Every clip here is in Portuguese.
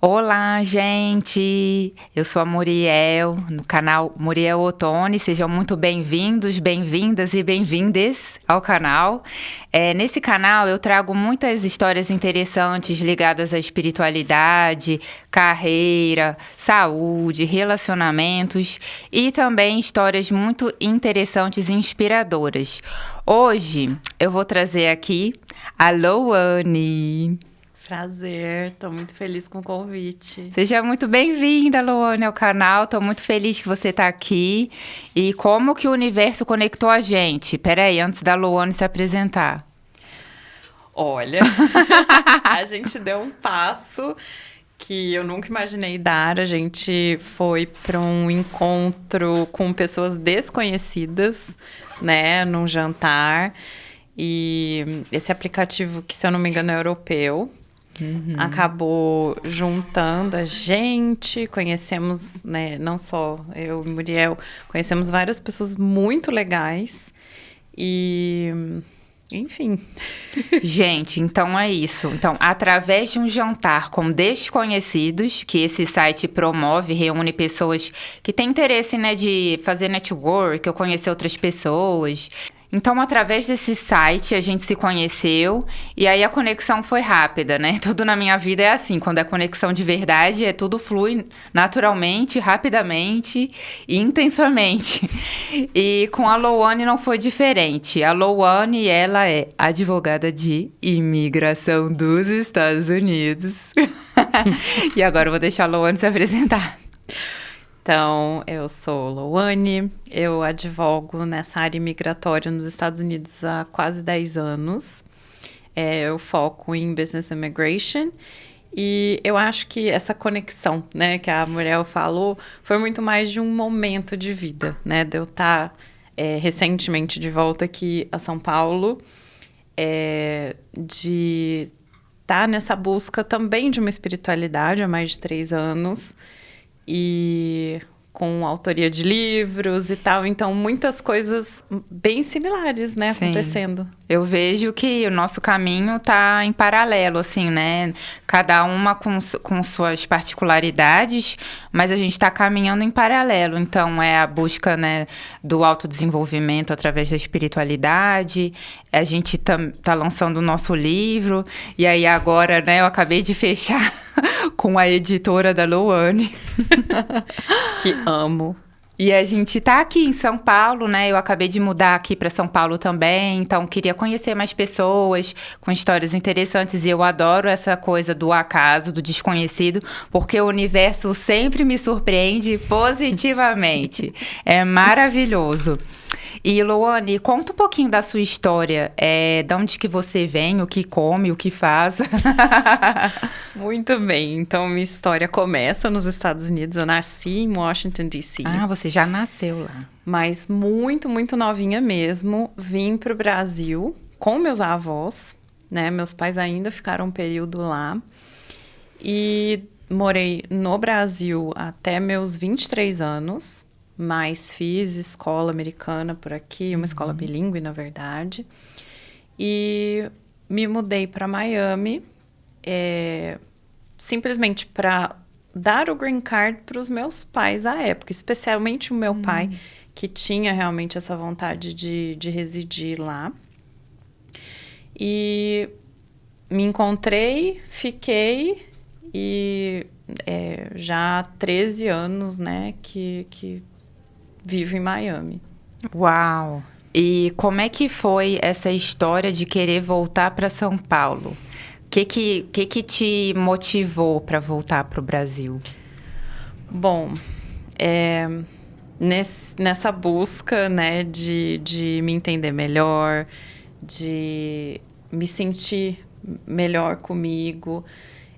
Olá, gente! Eu sou a Muriel, no canal Muriel Ottoni. Sejam muito bem-vindos, bem-vindas e bem-vindes ao canal. Nesse canal eu trago muitas histórias interessantes ligadas à espiritualidade, carreira, saúde, relacionamentos e também histórias muito interessantes e inspiradoras. Hoje eu vou trazer aqui a Louane. Prazer, tô muito feliz com o convite. Seja muito bem-vinda, Louane, ao canal. Tô muito feliz que você tá aqui. E como que o universo conectou a gente? Peraí, antes da Louane se apresentar. Olha, a gente deu um passo que eu nunca imaginei dar. A gente foi para um encontro com pessoas desconhecidas, né, num jantar. E esse aplicativo, que se eu não me engano é europeu, acabou juntando a gente, conhecemos, né, não só eu e Muriel, conhecemos várias pessoas muito legais e, enfim. Gente, então é isso. Então, através de um jantar com desconhecidos, que esse site promove, reúne pessoas que têm interesse, né, de fazer network, ou conhecer outras pessoas. Então, através desse site, a gente se conheceu e aí a conexão foi rápida, né? Tudo na minha vida é assim, quando é conexão de verdade, tudo flui naturalmente, rapidamente e intensamente. E com a Louane não foi diferente. A Louane, ela é advogada de imigração dos Estados Unidos. E agora eu vou deixar a Louane se apresentar. Então, eu sou Louane, eu advogo nessa área migratória nos Estados Unidos há quase 10 anos. Eu foco em Business Immigration e eu acho que essa conexão, né, que a Muriel falou, foi muito mais de um momento de vida, né, de eu estar recentemente de volta aqui a São Paulo, de estar nessa busca também de uma espiritualidade há mais de 3 anos, e com autoria de livros e tal. Então, muitas coisas bem similares, né, Sim. acontecendo. Eu vejo que o nosso caminho tá em paralelo, assim, né? Cada uma com suas particularidades, mas a gente está caminhando em paralelo. Então, é a busca, né, do autodesenvolvimento através da espiritualidade. A gente tá lançando o nosso livro. E aí, agora, né, eu acabei de fechar com a editora da Louane. Que amo. E a gente tá aqui em São Paulo, né? Eu acabei de mudar aqui para São Paulo também, então queria conhecer mais pessoas com histórias interessantes. E eu adoro essa coisa do acaso, do desconhecido, porque o universo sempre me surpreende positivamente. É maravilhoso. E, Louane, conta um pouquinho da sua história. De onde que você vem, o que come, o que faz? Muito bem. Então, minha história começa nos Estados Unidos. Eu nasci em Washington, D.C. Ah, você já nasceu lá. Mas muito, muito novinha mesmo. Vim para o Brasil com meus avós, né? Meus pais ainda ficaram um período lá. E morei no Brasil até meus 23 anos. Mas fiz escola americana por aqui, uma escola bilíngue, na verdade. E me mudei para Miami, simplesmente para dar o green card para os meus pais à época, especialmente o meu pai, que tinha realmente essa vontade de residir lá. E me encontrei, fiquei e já há 13 anos, né, que vivo em Miami. Uau! E como é que foi essa história de querer voltar para São Paulo? O que te motivou para voltar para o Brasil? Bom, nessa busca, né, de me entender melhor, de me sentir melhor comigo,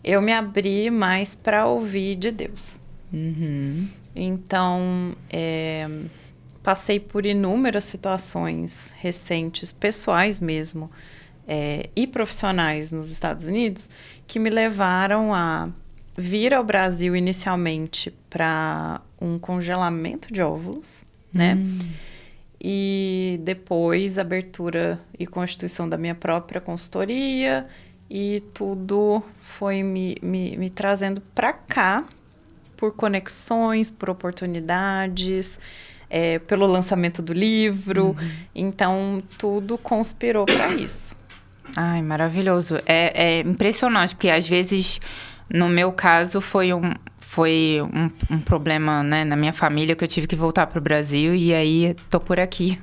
eu me abri mais para ouvir de Deus. Então, passei por inúmeras situações recentes, pessoais mesmo, e profissionais nos Estados Unidos, que me levaram a vir ao Brasil inicialmente para um congelamento de óvulos, né? E depois abertura e constituição da minha própria consultoria e tudo foi me trazendo para cá por conexões, por oportunidades, pelo lançamento do livro. Então, tudo conspirou para isso. Ai, maravilhoso. É impressionante, porque às vezes, no meu caso, foi um problema, né, na minha família, que eu tive que voltar para o Brasil, e aí tô por aqui.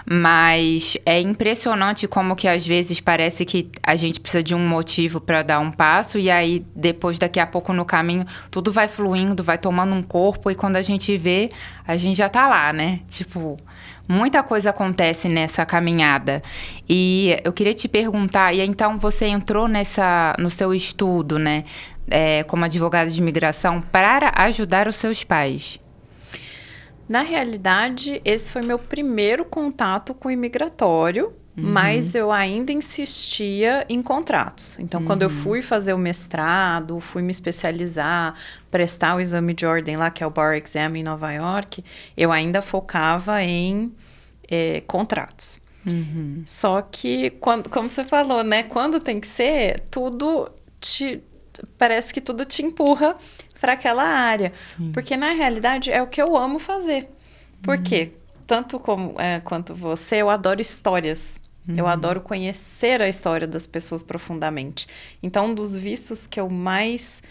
Mas é impressionante como que às vezes parece que a gente precisa de um motivo para dar um passo, e aí depois, daqui a pouco, no caminho, tudo vai fluindo, vai tomando um corpo, e quando a gente vê, a gente já tá lá, né? Tipo, muita coisa acontece nessa caminhada. E eu queria te perguntar, e então você entrou no seu estudo, né, como advogada de imigração, para ajudar os seus pais? Na realidade, esse foi meu primeiro contato com o imigratório, mas eu ainda insistia em contratos. Então, quando eu fui fazer o mestrado, fui me especializar, prestar o exame de ordem lá, que é o Bar Exam em Nova York, eu ainda focava em contratos. Só que, como você falou, né? Quando tem que ser, parece que tudo te empurra para aquela área. Porque, na realidade, é o que eu amo fazer. Por quê? Tanto quanto você, eu adoro histórias. Eu adoro conhecer a história das pessoas profundamente. Então, um dos vistos que eu mais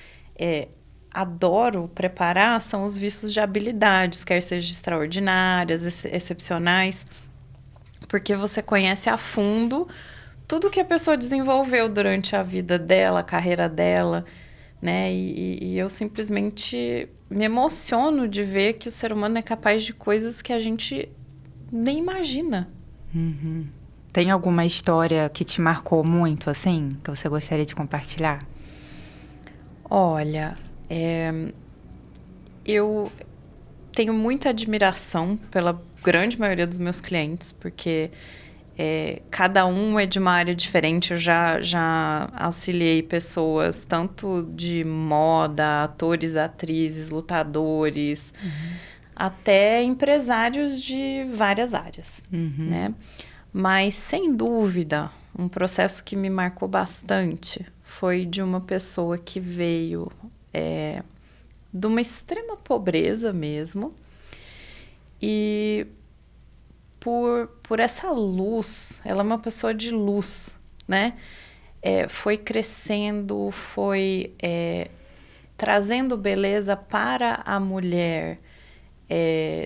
adoro preparar são os vistos de habilidades, quer sejam extraordinárias, excepcionais, porque você conhece a fundo tudo que a pessoa desenvolveu durante a vida dela, a carreira dela, né? E eu simplesmente me emociono de ver que o ser humano é capaz de coisas que a gente nem imagina. Tem alguma história que te marcou muito, assim, que você gostaria de compartilhar? Olha, eu tenho muita admiração pela grande maioria dos meus clientes, porque cada um é de uma área diferente. Eu já auxiliei pessoas tanto de moda, atores, atrizes, lutadores, até empresários de várias áreas, né? Mas, sem dúvida, um processo que me marcou bastante foi de uma pessoa que veio de uma extrema pobreza mesmo, e por essa luz, ela é uma pessoa de luz, né? Foi crescendo, foi trazendo beleza para a mulher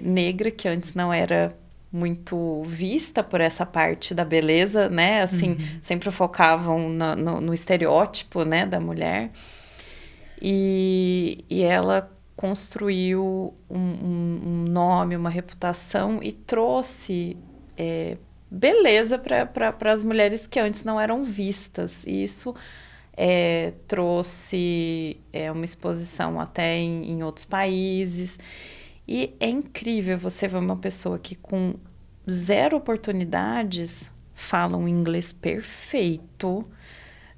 negra, que antes não era muito vista por essa parte da beleza, né? Assim, sempre focavam no estereótipo, né, da mulher. E ela construiu um nome, uma reputação, e trouxe beleza para as mulheres que antes não eram vistas. E isso trouxe uma exposição até em outros países. E é incrível você ver uma pessoa que, com 0 oportunidades, fala um inglês perfeito,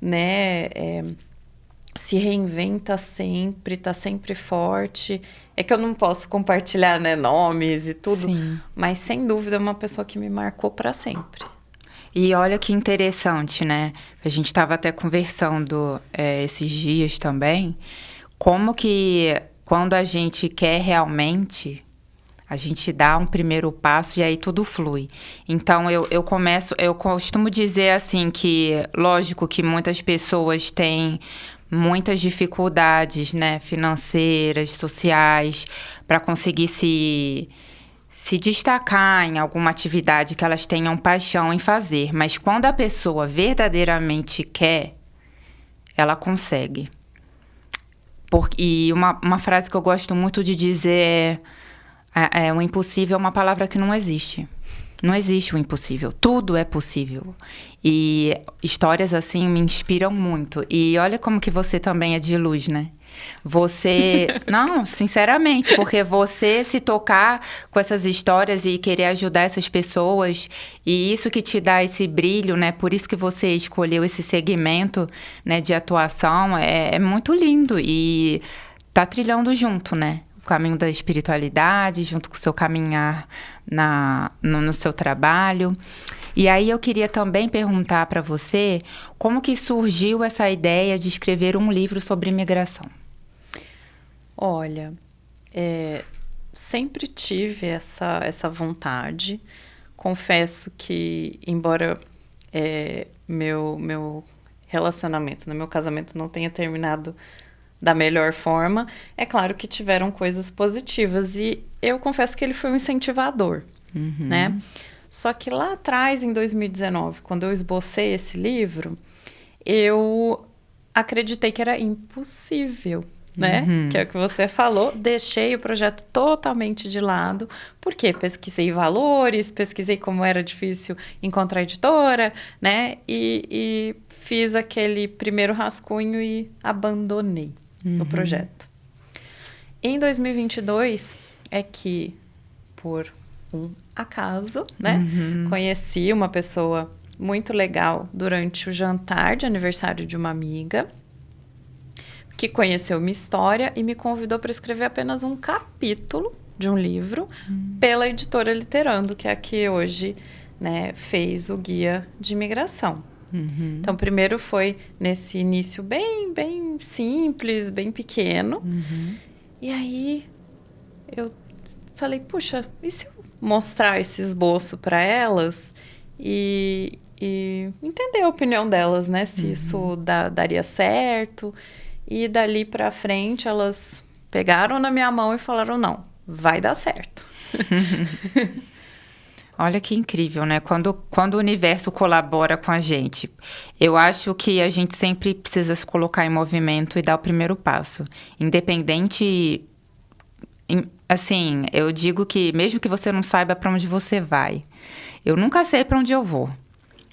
né? Se reinventa sempre, está sempre forte. É que eu não posso compartilhar, né, nomes e tudo, mas sem dúvida é uma pessoa que me marcou para sempre. E olha que interessante, né? A gente estava até conversando esses dias também, como que quando a gente quer realmente, a gente dá um primeiro passo e aí tudo flui. Então, eu costumo dizer assim que, lógico que muitas pessoas têm muitas dificuldades, né, financeiras, sociais, para conseguir se destacar em alguma atividade que elas tenham paixão em fazer. Mas quando a pessoa verdadeiramente quer, ela consegue. E uma frase que eu gosto muito de dizer o impossível é uma palavra que não existe. Não existe o impossível. Tudo é possível. E histórias assim me inspiram muito. E olha como que você também é de luz, né? Você... Não, sinceramente, porque você se tocar com essas histórias e querer ajudar essas pessoas, e isso que te dá esse brilho, né? Por isso que você escolheu esse segmento, né, de atuação, é muito lindo. E tá trilhando junto, né? O caminho da espiritualidade, junto com o seu caminhar no seu trabalho. E aí eu queria também perguntar para você como que surgiu essa ideia de escrever um livro sobre imigração. Olha, sempre tive essa vontade. Confesso que, embora meu relacionamento, meu casamento não tenha terminado da melhor forma, é claro que tiveram coisas positivas. E eu confesso que ele foi um incentivador, né? Só que lá atrás, em 2019, quando eu esbocei esse livro, eu acreditei que era impossível, né? Que é o que você falou. Deixei o projeto totalmente de lado, porque pesquisei valores, pesquisei como era difícil encontrar editora, né? E fiz aquele primeiro rascunho e abandonei o projeto. Em 2022 é que, por um acaso, né? Conheci uma pessoa muito legal durante o jantar de aniversário de uma amiga, que conheceu minha história e me convidou para escrever apenas um capítulo de um livro pela editora Literando, que é a que hoje, né, fez o guia de imigração. Então, primeiro foi nesse início bem simples, bem pequeno. E aí eu falei, puxa, e se eu mostrar esse esboço para elas e entender a opinião delas, né? Se isso daria certo. E dali para frente elas pegaram na minha mão e falaram, não, vai dar certo. Olha que incrível, né? Quando o universo colabora com a gente. Eu acho que a gente sempre precisa se colocar em movimento e dar o primeiro passo. Independente... Assim, eu digo que mesmo que você não saiba para onde você vai, eu nunca sei para onde eu vou,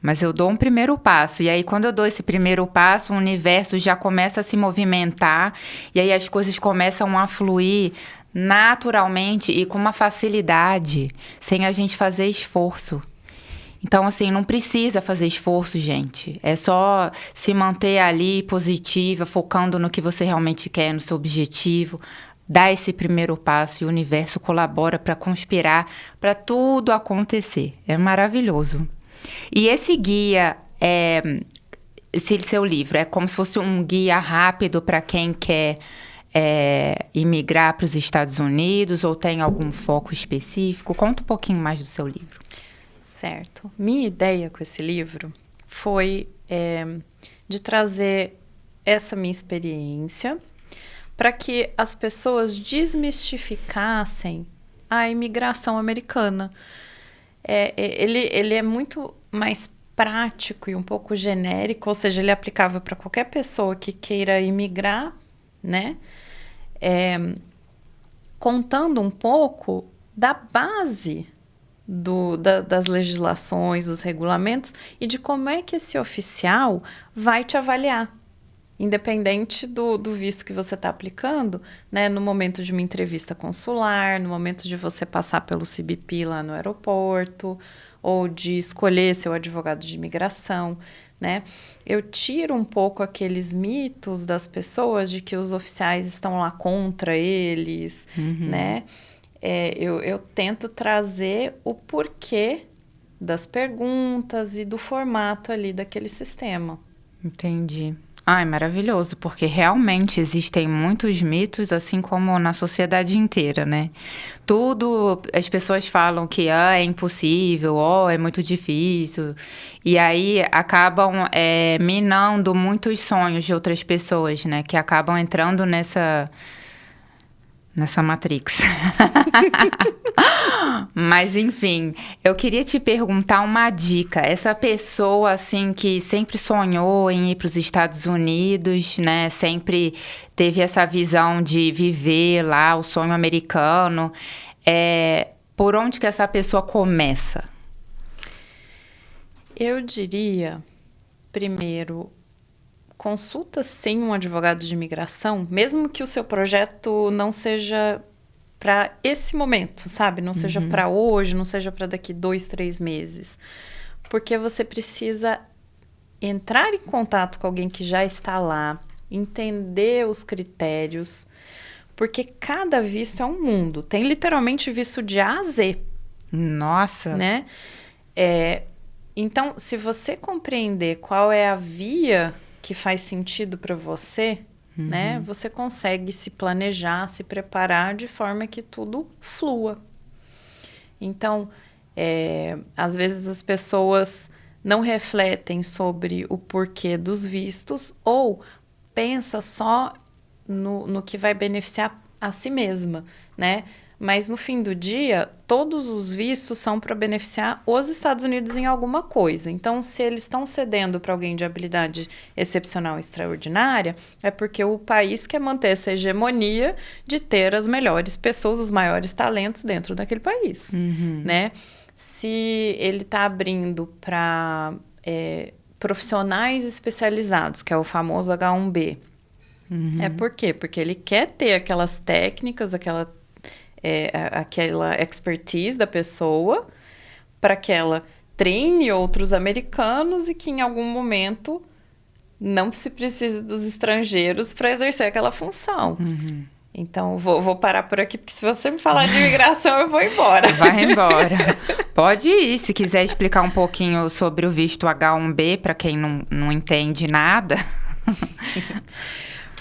mas eu dou um primeiro passo. E aí, quando eu dou esse primeiro passo, o universo já começa a se movimentar e aí as coisas começam a fluir naturalmente e com uma facilidade, sem a gente fazer esforço. Então, assim, não precisa fazer esforço, gente. É só se manter ali positiva, focando no que você realmente quer, no seu objetivo. Dá esse primeiro passo e o universo colabora para conspirar, para tudo acontecer. É maravilhoso. E esse guia, esse seu livro, é como se fosse um guia rápido para quem quer imigrar para os Estados Unidos ou tem algum foco específico? Conta um pouquinho mais do seu livro. Certo. Minha ideia com esse livro foi de trazer essa minha experiência para que as pessoas desmistificassem a imigração americana. Ele é muito mais prático e um pouco genérico, ou seja, ele é aplicável para qualquer pessoa que queira imigrar, né? Contando um pouco da base das legislações, dos regulamentos e de como é que esse oficial vai te avaliar, independente do visto que você está aplicando, né? No momento de uma entrevista consular, no momento de você passar pelo CBP lá no aeroporto, ou de escolher seu advogado de imigração, né? Eu tiro um pouco aqueles mitos das pessoas de que os oficiais estão lá contra eles, né? Eu tento trazer o porquê das perguntas e do formato ali daquele sistema. Entendi. Ai, maravilhoso, porque realmente existem muitos mitos, assim como na sociedade inteira, né? Tudo, as pessoas falam que é impossível, é muito difícil, e aí acabam minando muitos sonhos de outras pessoas, né? Que acabam entrando nessa Matrix. Mas, enfim, eu queria te perguntar uma dica. Essa pessoa, assim, que sempre sonhou em ir para os Estados Unidos, né? Sempre teve essa visão de viver lá, o sonho americano. Por onde que essa pessoa começa? Eu diria, primeiro, consulta sim um advogado de imigração, mesmo que o seu projeto não seja para esse momento, sabe? Não seja para hoje, não seja para daqui 2, 3 meses. Porque você precisa entrar em contato com alguém que já está lá, entender os critérios, porque cada visto é um mundo. Tem literalmente visto de A a Z. Nossa! Né? Então, se você compreender qual é a via que faz sentido para você, né? Você consegue se planejar, se preparar de forma que tudo flua. Então, às vezes as pessoas não refletem sobre o porquê dos vistos ou pensa só no que vai beneficiar a si mesma, né? Mas no fim do dia, todos os vistos são para beneficiar os Estados Unidos em alguma coisa. Então, se eles estão cedendo para alguém de habilidade excepcional e extraordinária, é porque o país quer manter essa hegemonia de ter as melhores pessoas, os maiores talentos dentro daquele país, né? Se ele está abrindo para profissionais especializados, que é o famoso H1B, é por quê? Porque ele quer ter aquelas técnicas, aquela expertise da pessoa para que ela treine outros americanos e que em algum momento não se precise dos estrangeiros para exercer aquela função. Então, vou parar por aqui, porque se você me falar de imigração, eu vou embora. Vai embora. Pode ir, se quiser explicar um pouquinho sobre o visto H1B, para quem não entende nada.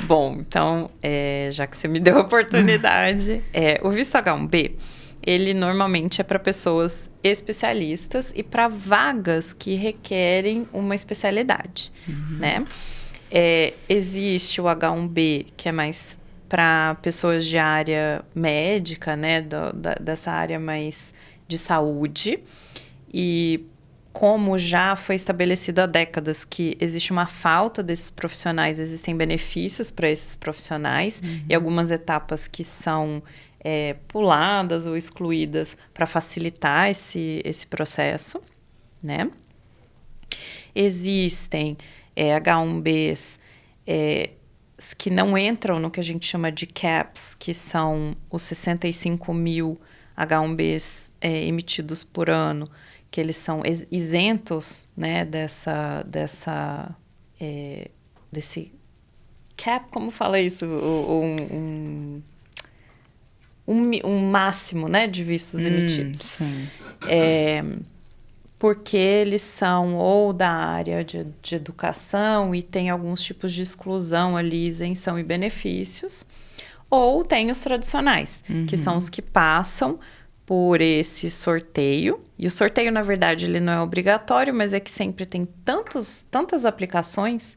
Bom, então, já que você me deu a oportunidade, o visto H1B, ele normalmente é para pessoas especialistas e para vagas que requerem uma especialidade, né? Existe o H1B, que é mais para pessoas de área médica, né? Dessa área mais de saúde. E como já foi estabelecido há décadas que existe uma falta desses profissionais, existem benefícios para esses profissionais e algumas etapas que são puladas ou excluídas para facilitar esse processo, né? Existem H1Bs que não entram no que a gente chama de CAPS, que são os 65 mil H1Bs emitidos por ano, que eles são isentos, né, desse cap, como fala isso? Um máximo, né, de vistos emitidos. Sim. Porque eles são ou da área de educação e tem alguns tipos de exclusão ali, isenção e benefícios, ou tem os tradicionais, que são os que passam por esse sorteio. E o sorteio, na verdade, ele não é obrigatório, mas é que sempre tem tantas aplicações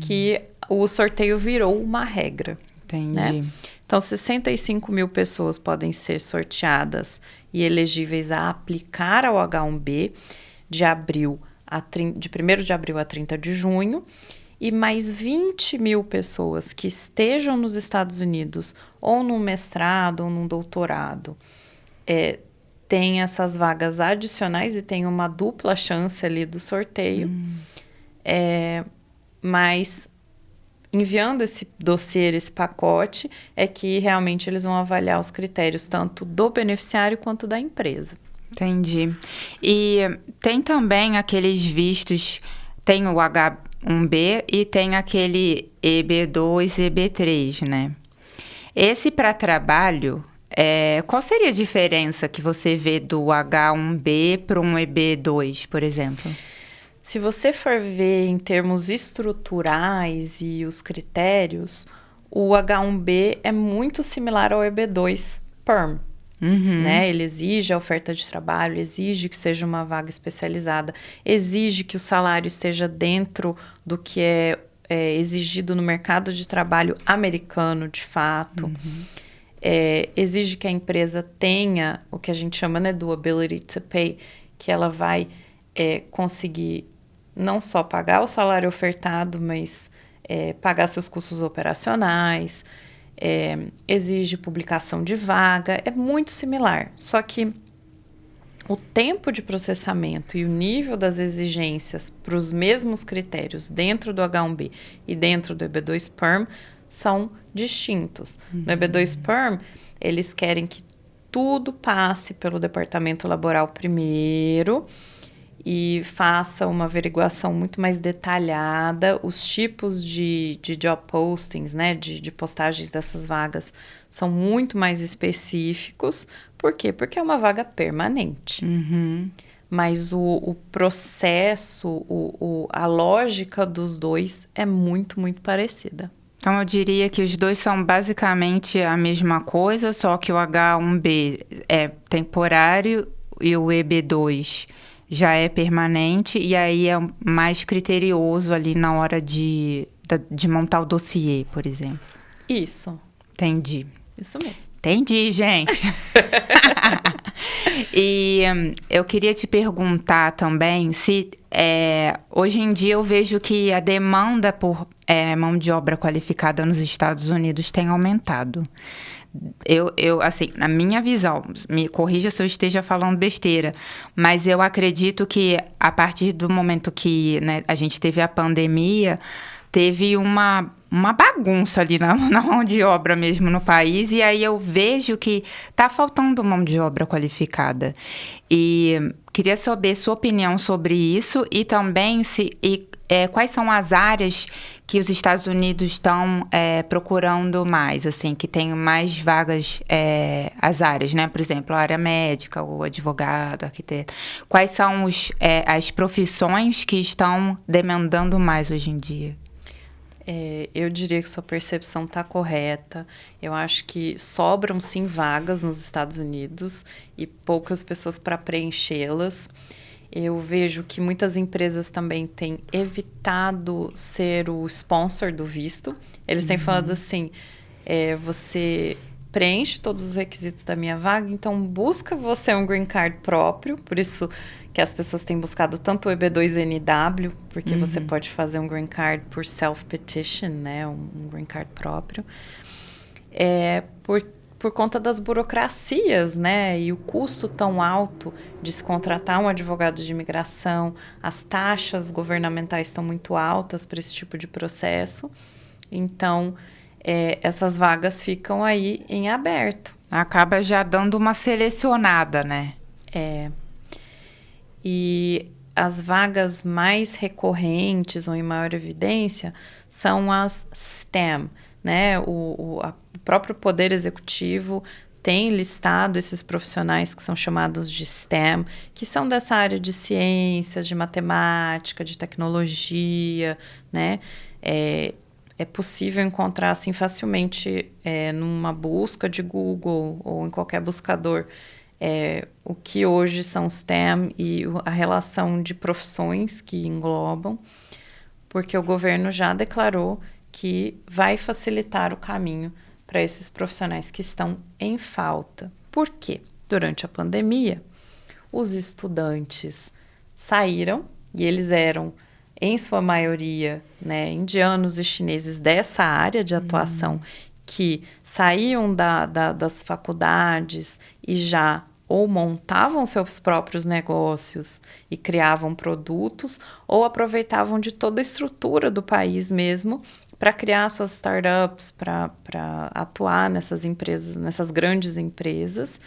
que o sorteio virou uma regra. Entendi. Né? Então, 65 mil pessoas podem ser sorteadas e elegíveis a aplicar ao H1B de 1º de abril a 30 de junho. E mais 20 mil pessoas que estejam nos Estados Unidos ou num mestrado ou num doutorado tem essas vagas adicionais e tem uma dupla chance ali do sorteio. Mas enviando esse dossiê, esse pacote, é que realmente eles vão avaliar os critérios tanto do beneficiário quanto da empresa. Entendi. E tem também aqueles vistos, tem o H1B e tem aquele EB2 e EB3, né? Esse para trabalho, qual seria a diferença que você vê do H1B para um EB2, por exemplo? Se você for ver em termos estruturais e os critérios, o H1B é muito similar ao EB2 PERM. Né? Ele exige a oferta de trabalho, exige que seja uma vaga especializada, exige que o salário esteja dentro do que é exigido no mercado de trabalho americano, de fato. Exige que a empresa tenha o que a gente chama, né, do ability to pay, que ela vai conseguir não só pagar o salário ofertado, mas pagar seus custos operacionais. Exige publicação de vaga, é muito similar. Só que o tempo de processamento e o nível das exigências para os mesmos critérios dentro do H1B e dentro do EB2 PERM são distintos. No EB2 PERM, eles querem que tudo passe pelo departamento laboral primeiro e faça uma averiguação muito mais detalhada. Os tipos de job postings, né, de postagens dessas vagas são muito mais específicos. Por quê? Porque é uma vaga permanente. mas o processo, a lógica dos dois é muito, muito parecida. Então, eu diria que os dois são basicamente a mesma coisa, só que o H1B é temporário e o EB2 já é permanente, e aí é mais criterioso ali na hora de montar o dossiê, por exemplo. Isso. Entendi. Isso mesmo. Entendi, gente. E eu queria te perguntar também se hoje em dia eu vejo que a demanda por mão de obra qualificada nos Estados Unidos tem aumentado. Eu, assim, na minha visão, me corrija se eu esteja falando besteira, mas eu acredito que a partir do momento que, né, a gente teve a pandemia, teve uma bagunça ali na mão de obra mesmo no país, e aí eu vejo que tá faltando mão de obra qualificada. E queria saber sua opinião sobre isso e também quais são as áreas que os Estados Unidos estão procurando mais, assim, que tem mais vagas, as áreas, né? Por exemplo, a área médica, o advogado, arquiteto. Quais são as profissões que estão demandando mais hoje em dia? Eu diria que sua percepção está correta. Eu acho que sobram, sim, vagas nos Estados Unidos e poucas pessoas para preenchê-las. Eu vejo que muitas empresas também têm evitado ser o sponsor do visto. Eles têm falado assim, você preenche todos os requisitos da minha vaga, então busca você um green card próprio, por isso que as pessoas têm buscado tanto o EB2NW, porque você pode fazer um green card por self-petition, né, um green card próprio, por conta das burocracias, né, e o custo tão alto de se contratar um advogado de imigração, as taxas governamentais estão muito altas para esse tipo de processo, então essas vagas ficam aí em aberto. Acaba já dando uma selecionada, né? E as vagas mais recorrentes ou em maior evidência são as STEM, né? O próprio Poder Executivo tem listado esses profissionais que são chamados de STEM, que são dessa área de ciências, de matemática, de tecnologia, né? É possível encontrar assim facilmente numa busca de Google ou em qualquer buscador o que hoje são STEM e a relação de profissões que englobam, porque o governo já declarou que vai facilitar o caminho para esses profissionais que estão em falta. Por quê? Durante a pandemia, os estudantes saíram e eles eram, em sua maioria, né, indianos e chineses dessa área de atuação, que saíam das faculdades e já ou montavam seus próprios negócios e criavam produtos, ou aproveitavam de toda a estrutura do país mesmo para criar suas startups, para atuar nessas empresas, nessas grandes empresas.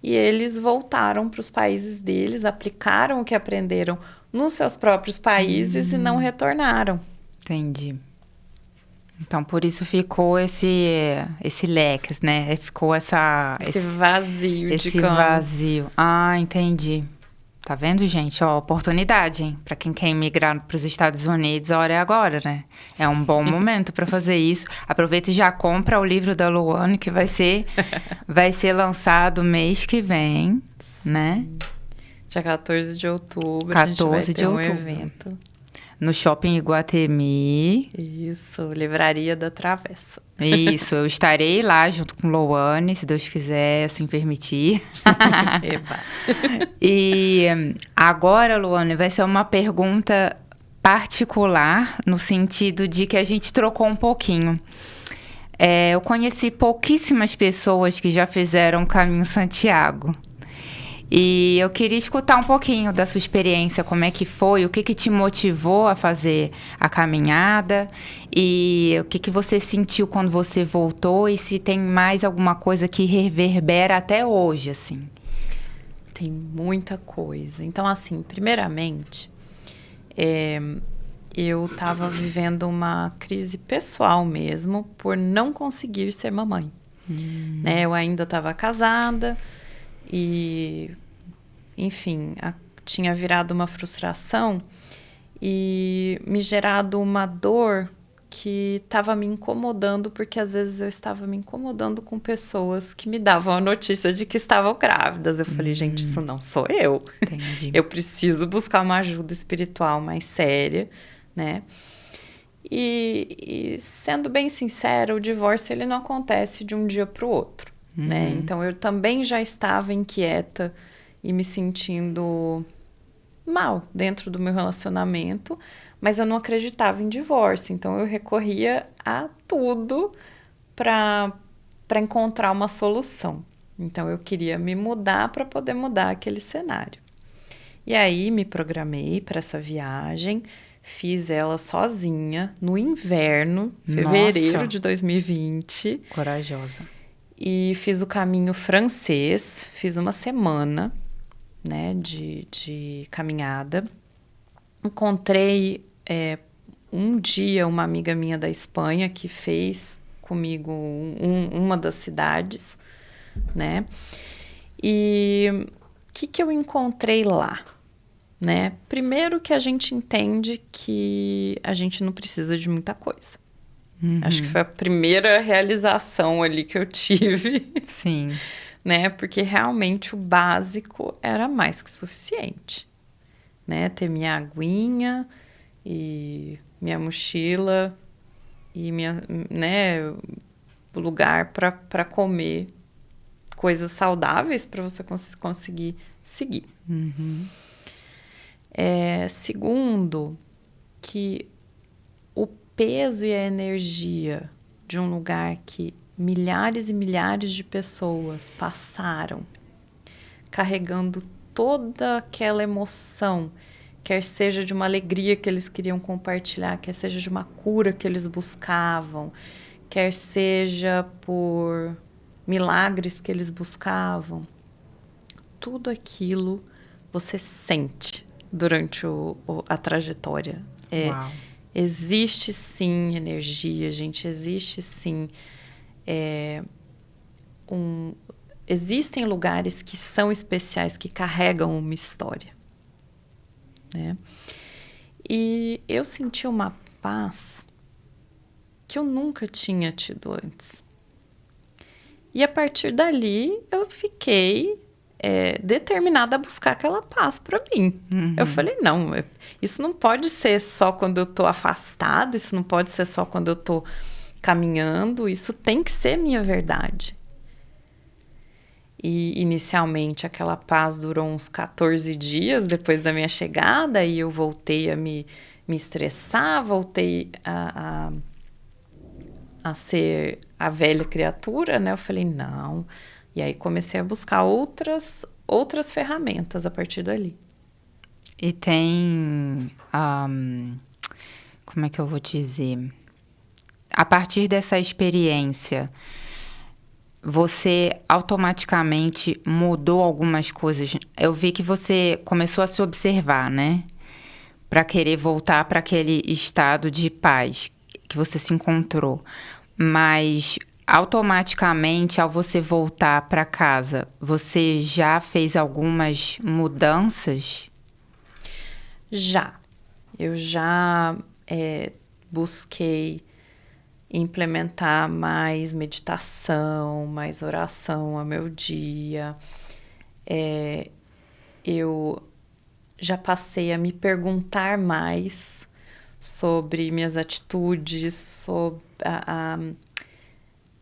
E eles voltaram para os países deles, aplicaram o que aprenderam nos seus próprios países e não retornaram. Entendi. Então, por isso ficou esse leque, né? Ficou esse vazio, esse digamos. vazio. Ah, entendi. Tá vendo, gente? Ó, oportunidade, hein? Para quem quer emigrar para os Estados Unidos, a hora é agora, né? É um bom momento para fazer isso. Aproveita e já compra o livro da Luane, que vai ser lançado mês que vem, né? Dia 14 de outubro. 14 de outubro. Um evento. No Shopping Iguatemi. Isso, Livraria da Travessa. Isso, eu estarei lá junto com Louane, se Deus quiser, assim permitir. Eba. E agora, Louane, vai ser uma pergunta particular, no sentido de que a gente trocou um pouquinho. Eu conheci pouquíssimas pessoas que já fizeram o Caminho Santiago. E eu queria escutar um pouquinho da sua experiência, como é que foi, o que te motivou a fazer a caminhada e o que você sentiu quando você voltou e se tem mais alguma coisa que reverbera até hoje, assim. Tem muita coisa. Então, assim, primeiramente, eu estava vivendo uma crise pessoal mesmo por não conseguir ser mamãe. Né? Eu ainda estava casada e... Enfim, tinha virado uma frustração e me gerado uma dor que estava me incomodando, porque às vezes eu estava me incomodando com pessoas que me davam a notícia de que estavam grávidas. Eu falei, gente, isso não sou eu. Entendi. Eu preciso buscar uma ajuda espiritual mais séria, né? E sendo bem sincera, o divórcio ele não acontece de um dia para o outro, né? Então eu também já estava inquieta e me sentindo mal dentro do meu relacionamento, mas eu não acreditava em divórcio, então eu recorria a tudo para encontrar uma solução. Então eu queria me mudar para poder mudar aquele cenário. E aí me programei para essa viagem, fiz ela sozinha no inverno, fevereiro de 2020. Corajosa. E fiz o caminho francês, fiz uma semana, né, de caminhada. Encontrei um dia uma amiga minha da Espanha que fez comigo uma das cidades, né? E o que eu encontrei lá, né? Primeiro que a gente entende que a gente não precisa de muita coisa. Acho que foi a primeira realização ali que eu tive. Sim. Né? Porque realmente o básico era mais que suficiente, né? Ter minha aguinha e minha mochila e o lugar para comer coisas saudáveis para você conseguir seguir. Segundo, que o peso e a energia de um lugar que milhares e milhares de pessoas passaram carregando toda aquela emoção, quer seja de uma alegria que eles queriam compartilhar, quer seja de uma cura que eles buscavam, quer seja por milagres que eles buscavam, tudo aquilo você sente durante a trajetória. Uau. Existe sim energia, gente, existe sim existem lugares que são especiais, que carregam uma história, né? E eu senti uma paz que eu nunca tinha tido antes. E a partir dali, eu fiquei determinada a buscar aquela paz para mim. Eu falei, não, isso não pode ser só quando eu tô afastada, isso não pode ser só quando eu tô caminhando, isso tem que ser minha verdade. E inicialmente aquela paz durou uns 14 dias depois da minha chegada e eu voltei a me estressar, voltei a ser a velha criatura, né? Eu falei, não. E aí comecei a buscar outras ferramentas a partir dali. E tem, como é que eu vou dizer? A partir dessa experiência, você automaticamente mudou algumas coisas. Eu vi que você começou a se observar, né? Para querer voltar para aquele estado de paz que você se encontrou. Mas automaticamente, ao você voltar para casa, você já fez algumas mudanças? Já. Eu já busquei implementar mais meditação, mais oração ao meu dia. Eu já passei a me perguntar mais sobre minhas atitudes, sobre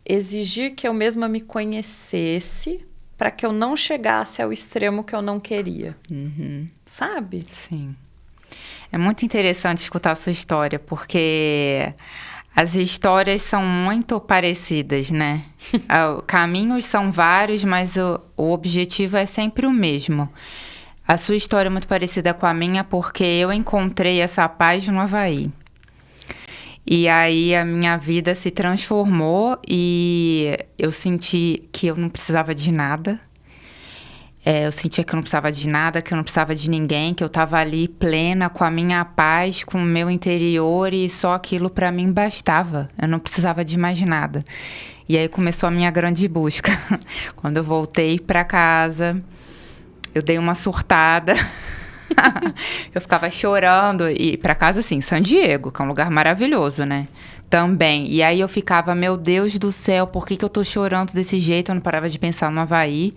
exigir que eu mesma me conhecesse para que eu não chegasse ao extremo que eu não queria. Sabe? Sim. É muito interessante escutar a sua história, porque as histórias são muito parecidas, né? Caminhos são vários, mas o objetivo é sempre o mesmo. A sua história é muito parecida com a minha, porque eu encontrei essa paz no Havaí. E aí a minha vida se transformou e eu senti que eu não precisava de nada. Eu sentia que eu não precisava de nada, que eu não precisava de ninguém, que eu estava ali plena com a minha paz, com o meu interior e só aquilo para mim bastava. Eu não precisava de mais nada. E aí começou a minha grande busca. Quando eu voltei para casa, eu dei uma surtada Eu ficava chorando. E pra casa, assim, San Diego, que é um lugar maravilhoso, né? Também. E aí eu ficava, meu Deus do céu, por que eu tô chorando desse jeito? Eu não parava de pensar no Havaí.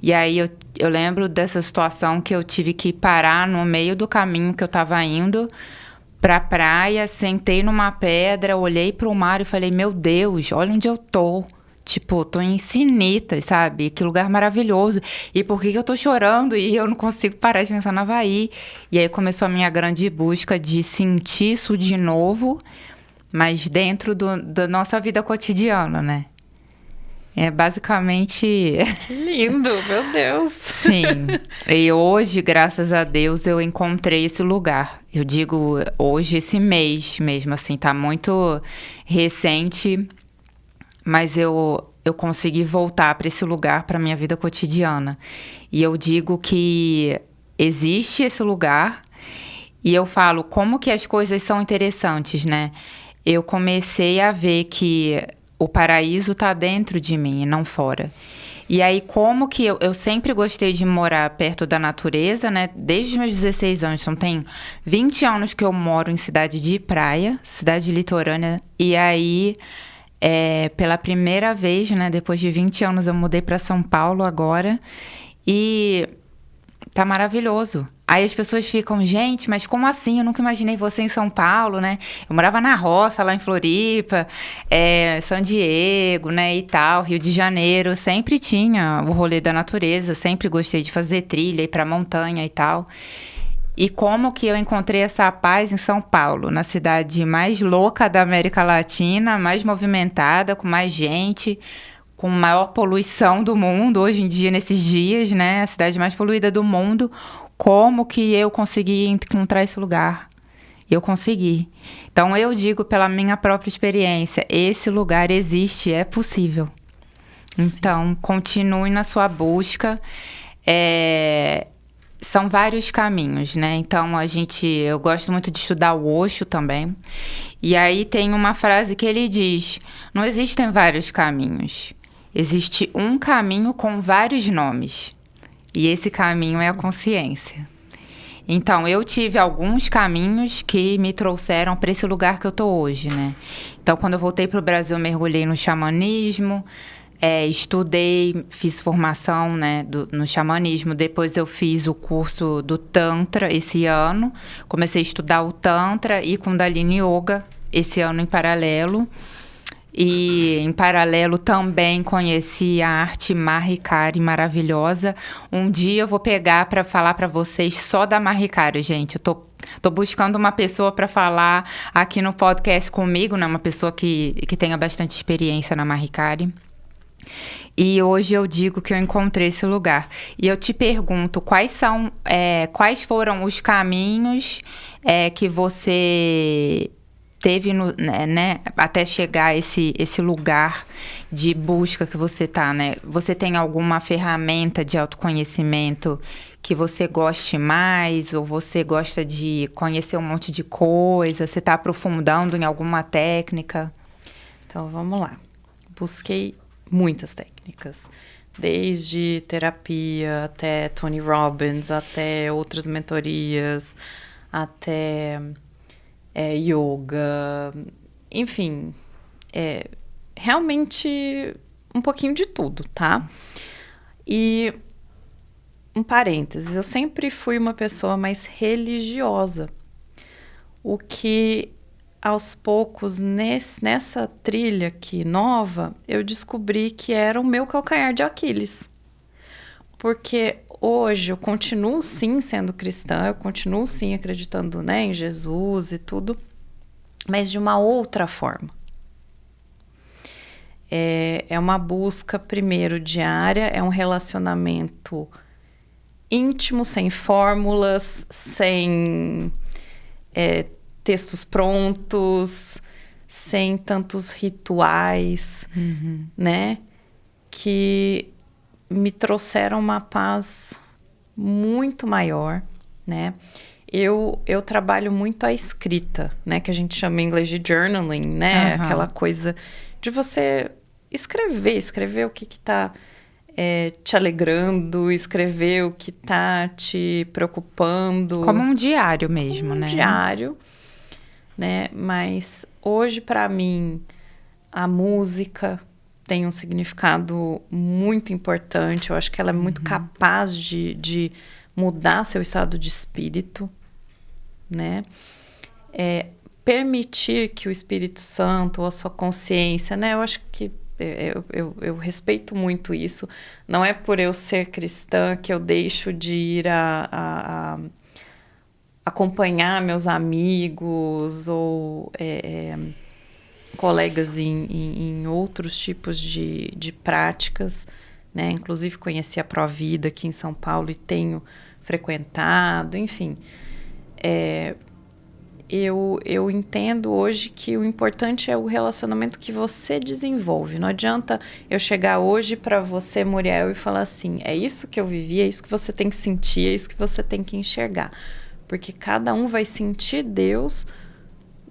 E aí eu lembro dessa situação que eu tive que parar no meio do caminho que eu tava indo pra praia, sentei numa pedra, olhei pro mar e falei, meu Deus, olha onde eu tô. Tipo, tô em Cinitas, sabe? Que lugar maravilhoso. E por que eu tô chorando e eu não consigo parar de pensar no Havaí? E aí começou a minha grande busca de sentir isso de novo, mas dentro da nossa vida cotidiana, né? É basicamente... Que lindo, meu Deus. Sim. E hoje, graças a Deus, eu encontrei esse lugar. Eu digo hoje, esse mês mesmo, assim, tá muito recente... Mas eu consegui voltar para esse lugar, para minha vida cotidiana. E eu digo que existe esse lugar e eu falo como que as coisas são interessantes, né? Eu comecei a ver que o paraíso está dentro de mim e não fora. E aí, como que eu sempre gostei de morar perto da natureza, né? Desde os meus 16 anos. Então, tem 20 anos que eu moro em cidade de praia, cidade litorânea. E aí... pela primeira vez, né, depois de 20 anos, eu mudei para São Paulo agora e tá maravilhoso. Aí as pessoas ficam, gente, mas como assim? Eu nunca imaginei você em São Paulo, né? Eu morava na roça, lá em Floripa, San Diego, né, e tal, Rio de Janeiro. Sempre tinha o rolê da natureza, sempre gostei de fazer trilha, ir pra montanha e tal. E como que eu encontrei essa paz em São Paulo, na cidade mais louca da América Latina, mais movimentada, com mais gente, com maior poluição do mundo, hoje em dia, nesses dias, né? A cidade mais poluída do mundo. Como que eu consegui encontrar esse lugar? Eu consegui. Então, eu digo pela minha própria experiência, esse lugar existe, é possível. Sim. Então, continue na sua busca. São vários caminhos, né? Então, eu gosto muito de estudar o Osho também. E aí tem uma frase que ele diz, não existem vários caminhos. Existe um caminho com vários nomes. E esse caminho é a consciência. Então, eu tive alguns caminhos que me trouxeram para esse lugar que eu tô hoje, né? Então, quando eu voltei para o Brasil, eu mergulhei no xamanismo, estudei, fiz formação, né, no xamanismo. Depois eu fiz o curso do Tantra esse ano. Comecei a estudar o Tantra e Kundalini Yoga esse ano em paralelo. E em paralelo também conheci a arte Mahikari maravilhosa. Um dia eu vou pegar para falar para vocês só da Mahikari, gente. Eu tô buscando uma pessoa para falar aqui no podcast comigo, né? Uma pessoa que tenha bastante experiência na Mahikari. E hoje eu digo que eu encontrei esse lugar. E eu te pergunto, quais foram os caminhos que você teve né, até chegar a esse lugar de busca que você tá, né? Você tem alguma ferramenta de autoconhecimento que você goste mais? Ou você gosta de conhecer um monte de coisa? Você tá aprofundando em alguma técnica? Então, vamos lá. Busquei muitas técnicas, desde terapia até Tony Robbins, até outras mentorias, até yoga, enfim, realmente um pouquinho de tudo, tá? E um parênteses, eu sempre fui uma pessoa mais religiosa, o que aos poucos, nessa trilha aqui nova, eu descobri que era o meu calcanhar de Aquiles. Porque hoje eu continuo sim sendo cristã, eu continuo sim acreditando, né, em Jesus e tudo, mas de uma outra forma. É uma busca, primeiro, diária, é um relacionamento íntimo, sem fórmulas, sem textos prontos, sem tantos rituais, né? Que me trouxeram uma paz muito maior, né? Eu trabalho muito a escrita, né? Que a gente chama em inglês de journaling, né? Aquela coisa de você escrever o que está te alegrando, escrever o que tá te preocupando. Como um diário mesmo, né? Um diário, né? Mas hoje, para mim, a música tem um significado muito importante. Eu acho que ela é muito capaz de mudar seu estado de espírito, né? Permitir que o Espírito Santo ou a sua consciência, né? Eu acho que eu respeito muito isso. Não é por eu ser cristã que eu deixo de ir a acompanhar meus amigos ou colegas em outros tipos de práticas, né? Inclusive conheci a Provida aqui em São Paulo e tenho frequentado, enfim. Eu entendo hoje que o importante é o relacionamento que você desenvolve. Não adianta eu chegar hoje para você, Muriel, e falar assim, é isso que eu vivi, é isso que você tem que sentir, é isso que você tem que enxergar. Porque cada um vai sentir Deus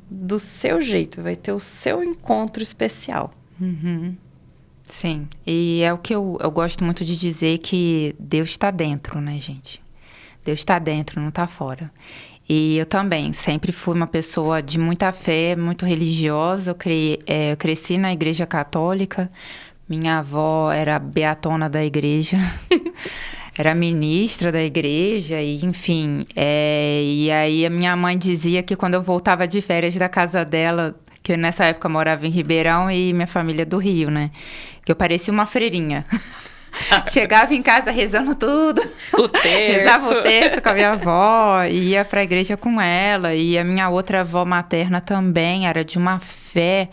do seu jeito, vai ter o seu encontro especial. Sim, e é o que eu gosto muito de dizer, que Deus está dentro, né, gente? Deus está dentro, não está fora. E eu também sempre fui uma pessoa de muita fé, muito religiosa. Eu cresci na igreja católica. Minha avó era beatona da igreja. Era ministra da igreja, e enfim. E aí a minha mãe dizia que quando eu voltava de férias da casa dela, que eu nessa época morava em Ribeirão e minha família do Rio, né? Que eu parecia uma freirinha. Chegava em casa rezando tudo. O terço. Rezava o terço com a minha avó, ia pra igreja com ela. E a minha outra avó materna também era de uma fé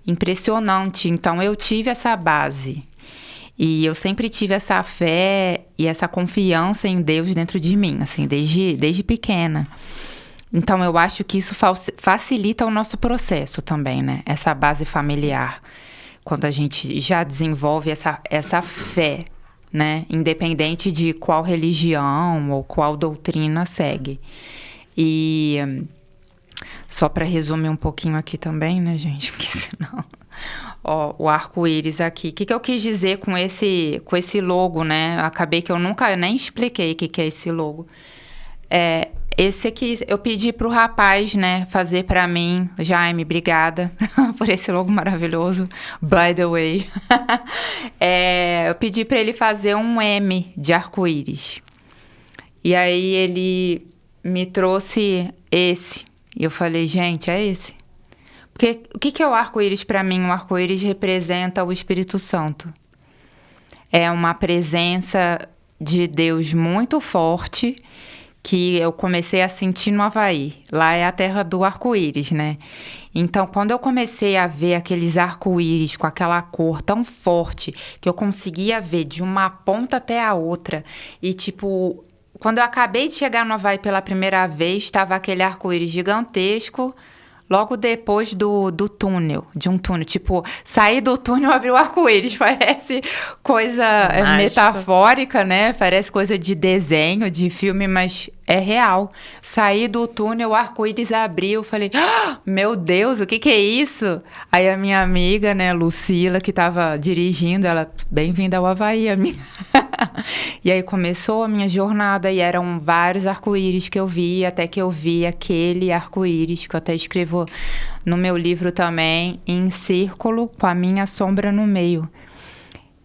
impressionante. Então eu tive essa base. E eu sempre tive essa fé e essa confiança em Deus dentro de mim, assim, desde pequena. Então eu acho que isso facilita o nosso processo também, né? Essa base familiar. Quando a gente já desenvolve essa fé, né? Independente de qual religião ou qual doutrina segue. E só para resumir um pouquinho aqui também, né, gente? Porque senão... Ó, o arco-íris aqui. O que eu quis dizer com esse logo, né? Acabei que eu nunca nem expliquei o que é esse logo. Esse aqui eu pedi pro rapaz, né, fazer pra mim. Jaime, obrigada por esse logo maravilhoso. By the way. Eu pedi pra ele fazer um M de arco-íris. E aí ele me trouxe esse. E eu falei, gente, é esse. Porque o que é o arco-íris pra mim? O arco-íris representa o Espírito Santo. É uma presença de Deus muito forte, que eu comecei a sentir no Havaí. Lá é a terra do arco-íris, né? Então, quando eu comecei a ver aqueles arco-íris com aquela cor tão forte, que eu conseguia ver de uma ponta até a outra, e tipo, quando eu acabei de chegar no Havaí pela primeira vez, estava aquele arco-íris gigantesco, logo depois do túnel, de um túnel. Tipo, sair do túnel e abrir o arco-íris. Parece coisa metafórica, né? Parece coisa de desenho, de filme, mas é real. Saí do túnel, o arco-íris abriu. Falei, meu Deus, o que é isso? Aí a minha amiga, né, Lucila, que tava dirigindo, ela, bem-vinda ao Havaí, amiga. E aí começou a minha jornada e eram vários arco-íris que eu vi, até que eu vi aquele arco-íris, que eu até escrevo no meu livro também, em círculo, com a minha sombra no meio.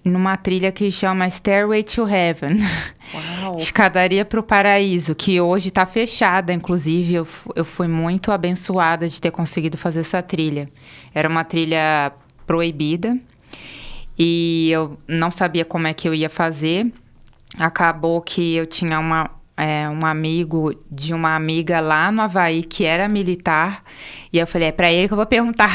Numa trilha que chama Stairway to Heaven. Uau. Escadaria para o Paraíso, que hoje está fechada, inclusive eu fui muito abençoada de ter conseguido fazer essa trilha. Era uma trilha proibida e eu não sabia como é que eu ia fazer. Acabou que eu tinha um amigo de uma amiga lá no Havaí que era militar, e eu falei, é para ele que eu vou perguntar.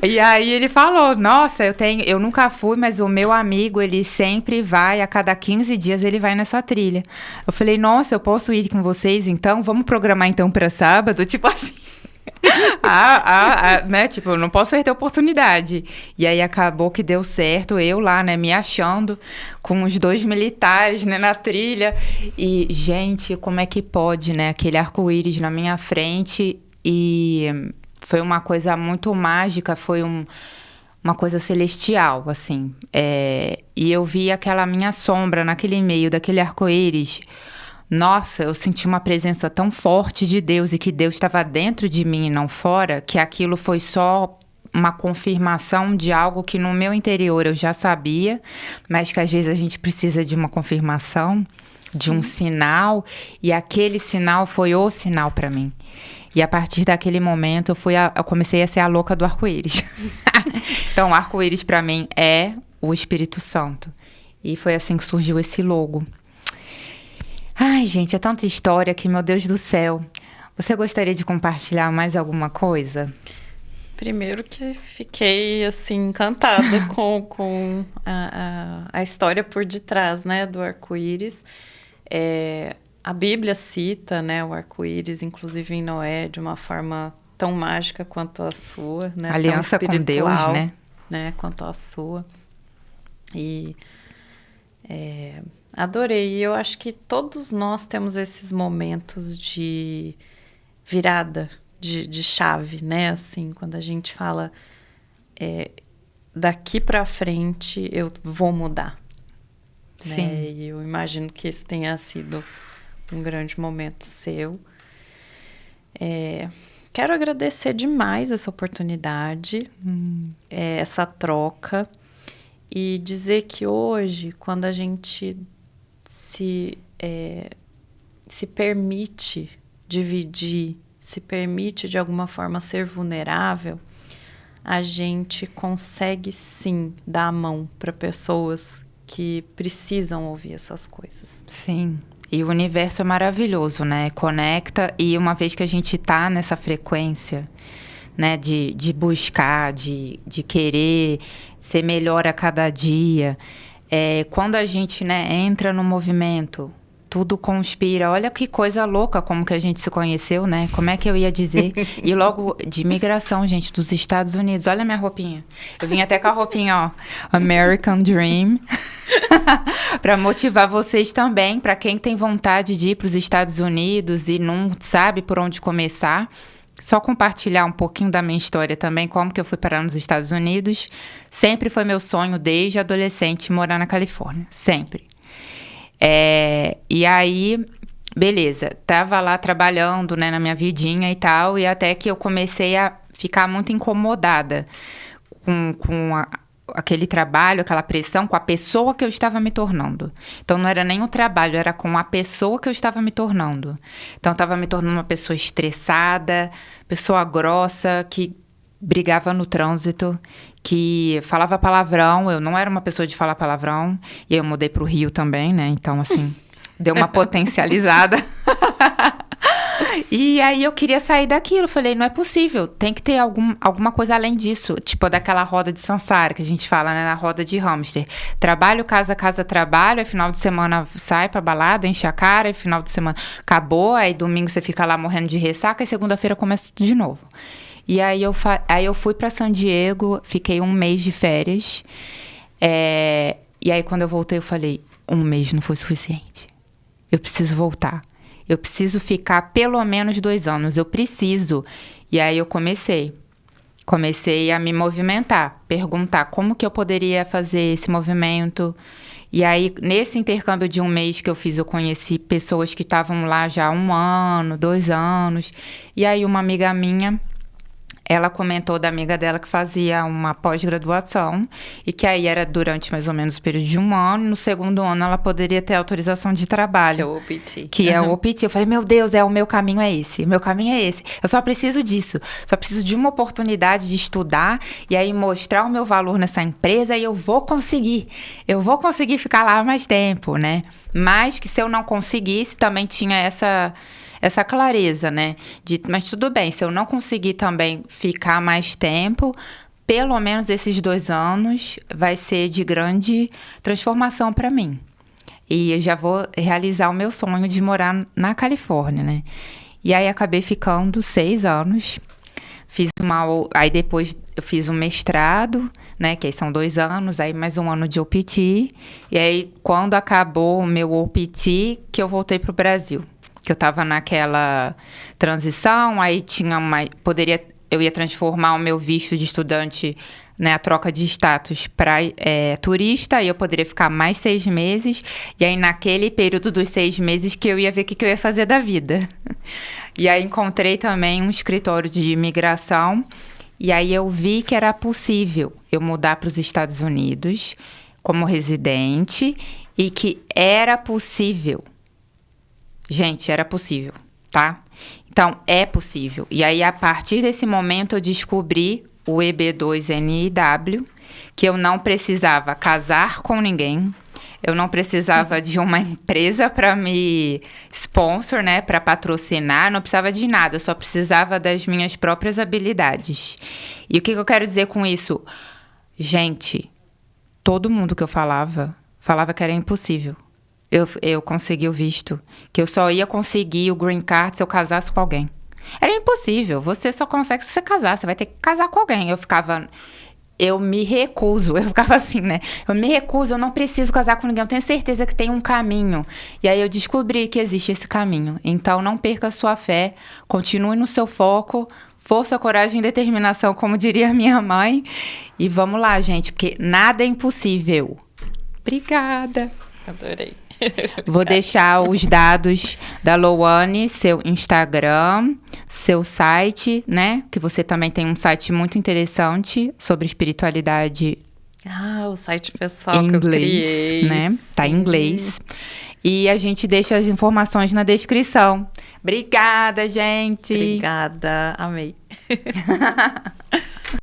E aí ele falou, nossa, eu nunca fui, mas o meu amigo, ele sempre vai, a cada 15 dias ele vai nessa trilha. Eu falei, nossa, eu posso ir com vocês então? Vamos programar então para sábado? Tipo assim. Né? Tipo, eu não posso perder a oportunidade. E aí acabou que deu certo, eu lá, né, me achando com os 2 militares, né, na trilha. E, gente, como é que pode, né, aquele arco-íris na minha frente. E foi uma coisa muito mágica, foi uma uma coisa celestial, assim. E eu vi aquela minha sombra naquele meio daquele arco-íris. Nossa, eu senti uma presença tão forte de Deus e que Deus estava dentro de mim e não fora, que aquilo foi só uma confirmação de algo que no meu interior eu já sabia, mas que às vezes a gente precisa de uma confirmação, de um sinal, e aquele sinal foi o sinal para mim. E a partir daquele momento eu comecei a ser a louca do arco-íris. Então, o arco-íris para mim é o Espírito Santo. E foi assim que surgiu esse logo. Ai, gente, é tanta história que, meu Deus do céu. Você gostaria de compartilhar mais alguma coisa? Primeiro que fiquei, assim, encantada com a história por detrás, né, do arco-íris. A Bíblia cita, né, o arco-íris, inclusive em Noé, de uma forma tão mágica quanto a sua, né? Aliança tão com Deus, né? Quanto a sua. E adorei. E eu acho que todos nós temos esses momentos de virada, de chave, né? Assim, quando a gente fala daqui para frente eu vou mudar. Sim. Né? E eu imagino que esse tenha sido um grande momento seu. Quero agradecer demais essa oportunidade, essa troca, e dizer que hoje, quando a gente se permite dividir, se permite de alguma forma ser vulnerável, a gente consegue sim dar a mão para pessoas que precisam ouvir essas coisas. Sim. E o universo é maravilhoso, né? Conecta, e uma vez que a gente tá nessa frequência, né? De buscar, de querer ser melhor a cada dia. Quando a gente, né, entra no movimento, tudo conspira. Olha que coisa louca como que a gente se conheceu, né? Como é que eu ia dizer? E logo de imigração, gente, dos Estados Unidos. Olha a minha roupinha. Eu vim até com a roupinha, ó. American Dream. Para motivar vocês também, para quem tem vontade de ir para os Estados Unidos e não sabe por onde começar. Só compartilhar um pouquinho da minha história também, como que eu fui parar nos Estados Unidos. Sempre foi meu sonho, desde adolescente, morar na Califórnia. Sempre. E aí, beleza, tava lá trabalhando, né, na minha vidinha e tal, e até que eu comecei a ficar muito incomodada com aquele trabalho, aquela pressão, com a pessoa que eu estava me tornando. Então, não era nem o trabalho, era com a pessoa que eu estava me tornando. Então, eu estava me tornando uma pessoa estressada, pessoa grossa, que brigava no trânsito, que falava palavrão. Eu não era uma pessoa de falar palavrão. E eu mudei pro Rio também, né? Então, assim, deu uma potencializada. E aí eu queria sair daquilo. Falei, não é possível. Tem que ter alguma coisa além disso. Tipo, daquela roda de samsara que a gente fala, né? Na roda de hamster. Trabalho, casa, casa, trabalho. Aí final de semana sai pra balada, enche a cara. Aí final de semana acabou. Aí domingo você fica lá morrendo de ressaca. E segunda-feira começa tudo de novo. E aí eu fui pra San Diego. Fiquei 1 mês de férias. E aí quando eu voltei eu falei, 1 mês não foi suficiente. Eu preciso voltar. Eu preciso ficar pelo menos 2 anos. Eu preciso. E aí eu comecei a me movimentar. Perguntar como que eu poderia fazer esse movimento. E aí, nesse intercâmbio de 1 mês que eu fiz, eu conheci pessoas que estavam lá já há 1 ano, 2 anos. E aí, uma amiga minha, ela comentou da amiga dela que fazia uma pós-graduação e que aí era durante mais ou menos o período de 1 ano. E no 2º ano, ela poderia ter autorização de trabalho. Que é o OPT. Que é o OPT. Eu falei, meu Deus, o meu caminho é esse. O meu caminho é esse. Eu só preciso disso. Só preciso de uma oportunidade de estudar e aí mostrar o meu valor nessa empresa e eu vou conseguir. Eu vou conseguir ficar lá mais tempo, né? Mas que se eu não conseguisse, também tinha essa clareza, né? Mas tudo bem, se eu não conseguir também ficar mais tempo, pelo menos esses 2 anos vai ser de grande transformação para mim. E eu já vou realizar o meu sonho de morar na Califórnia, né? E aí acabei ficando 6 anos. Aí depois eu fiz um mestrado, né? Que aí são 2 anos, aí mais 1 ano de OPT. E aí, quando acabou o meu OPT, que eu voltei pro Brasil. Que eu estava naquela transição, aí tinha eu ia transformar o meu visto de estudante né, a troca de status para turista, e eu poderia ficar mais 6 meses. E aí, naquele período dos 6 meses que eu ia ver o que eu ia fazer da vida. E aí, encontrei também um escritório de imigração. E aí, eu vi que era possível eu mudar para os Estados Unidos como residente e que era possível. Gente, era possível, tá? Então, é possível. E aí, a partir desse momento, eu descobri o EB2NIW, que eu não precisava casar com ninguém, eu não precisava de uma empresa para me sponsor, né, para patrocinar, não precisava de nada, eu só precisava das minhas próprias habilidades. E o que eu quero dizer com isso? Gente, todo mundo que eu falava que era impossível. Eu consegui o visto, que eu só ia conseguir o green card se eu casasse com alguém. Era impossível, você só consegue se você casar, você vai ter que casar com alguém. Eu me recuso, eu ficava assim, né? Eu me recuso, eu não preciso casar com ninguém, eu tenho certeza que tem um caminho. E aí eu descobri que existe esse caminho. Então não perca a sua fé, continue no seu foco, força, coragem e determinação, como diria minha mãe. E vamos lá, gente, porque nada é impossível. Obrigada. Adorei. Vou deixar os dados da Louane, seu Instagram, seu site, né? Que você também tem um site muito interessante sobre espiritualidade. O site pessoal em inglês, que eu criei, né? Tá em inglês. E a gente deixa as informações na descrição. Obrigada, gente. Obrigada, amei.